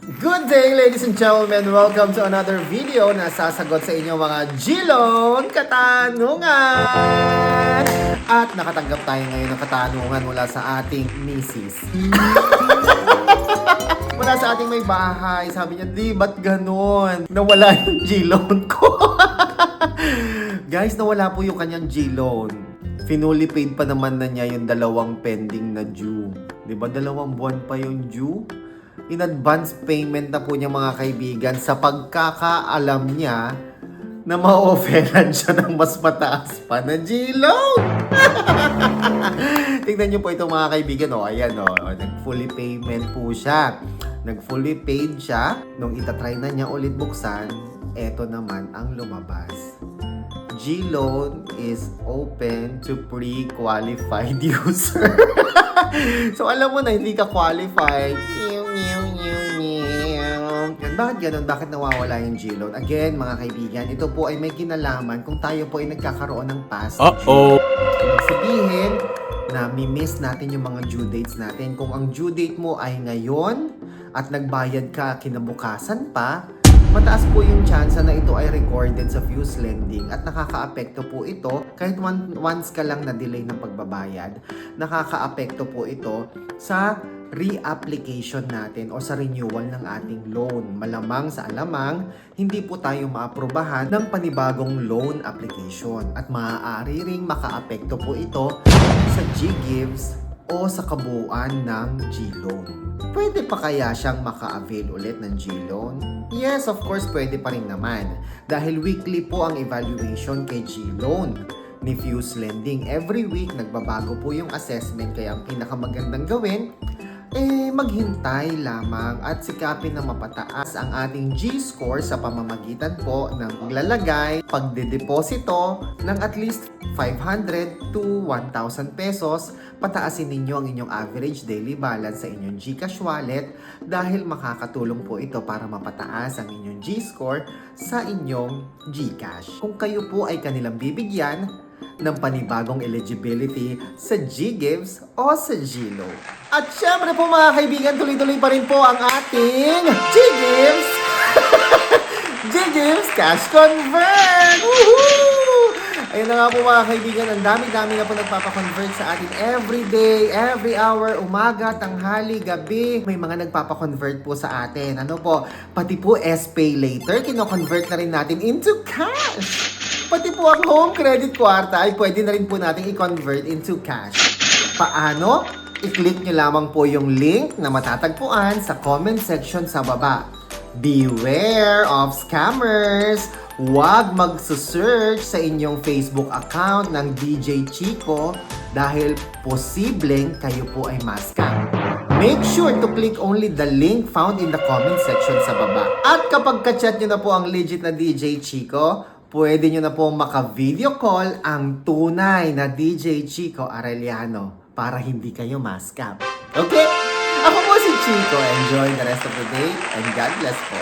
Good day, ladies and gentlemen! Welcome to another video na sasagot sa inyong mga G-Loan katanungan! At nakatanggap tayo ngayon ng katanungan mula sa ating misis. Mula sa ating may bahay. Sabi niya, di, ba't ganon? Nawala yung G-Loan ko. Guys, nawala po yung kanyang G-Loan. Finally paid pa naman na niya yung dalawang pending na due. Diba, 2 buwan pa yung due? In advance payment na po niya mga kaibigan sa pagkakaalam niya na ma-offeran siya ng mas mataas pa na G-Loan. Tingnan niyo po ito mga kaibigan. Ayan, nag-fully payment po siya. Nag-fully paid siya. Nung itatry na niya ulit buksan, eto naman ang lumabas. G-Loan is open to pre-qualified user. So alam mo na hindi ka qualified. Bakit ganun? Bakit nawawala yung G-Loan? Again, mga kaibigan, ito po ay may kinalaman kung tayo po ay nagkakaroon ng past due. Sabihin na mi-miss natin yung mga due dates natin. Kung ang due date mo ay ngayon at nagbayad ka kinabukasan pa, mataas po yung chance na ito ay recorded sa Fuse Lending at nakakaapekto po ito kahit once ka lang na-delay ng pagbabayad. Nakakaapekto po ito sa re-application natin o sa renewal ng ating loan. Malamang sa alamang, hindi po tayo maaprubahan ng panibagong loan application at maaari ring makaapekto po ito sa G-Gives o sa kabuuan ng G-Loan. Pwede pa kaya siyang maka-avail ulit ng G-Loan? Yes, of course, pwede pa rin naman. Dahil weekly po ang evaluation kay G-Loan ni Fuse Lending. Every week, nagbabago po yung assessment. Kaya ang pinakamagandang gawin, maghintay lamang at sikapin na mapataas ang ating G-score sa pamamagitan po ng paglalagay, pagdedeposito ng at least 500 to 1,000 pesos. Pataasin ninyo ang inyong average daily balance sa inyong GCash wallet dahil makakatulong po ito para mapataas ang inyong G-score sa inyong GCash. Kung kayo po ay kanilang bibigyan ng panibagong eligibility sa G-Gives o sa G-Loan. At syempre po mga kaibigan, tuloy-tuloy pa rin po ang ating G-Gives! G-Gives Cash Convert! Woohoo! Ayun na nga po mga kaibigan, ang dami-dami na po nagpapakonvert sa atin every day, every hour, umaga, tanghali, gabi. May mga nagpapakonvert po sa atin. Ano po? Pati po SPay later, kino-convert na rin natin into cash. Pati po ang home credit kwarta ay pwede na rin po natin i-convert into cash. Paano? I-click nyo lamang po yung link na matatagpuan sa comment section sa baba. Beware of scammers! Huwag magsusearch sa inyong Facebook account ng DJ Chico dahil posibleng kayo po ay ma-scam. Make sure to click only the link found in the comment section sa baba. At kapag ka-chat nyo na po ang legit na DJ Chico, pwede nyo na po maka-video call ang tunay na DJ Chico Arellano para hindi kayo ma-scam. Okay? Ako po si Chico. Enjoy the rest of the day and God bless po.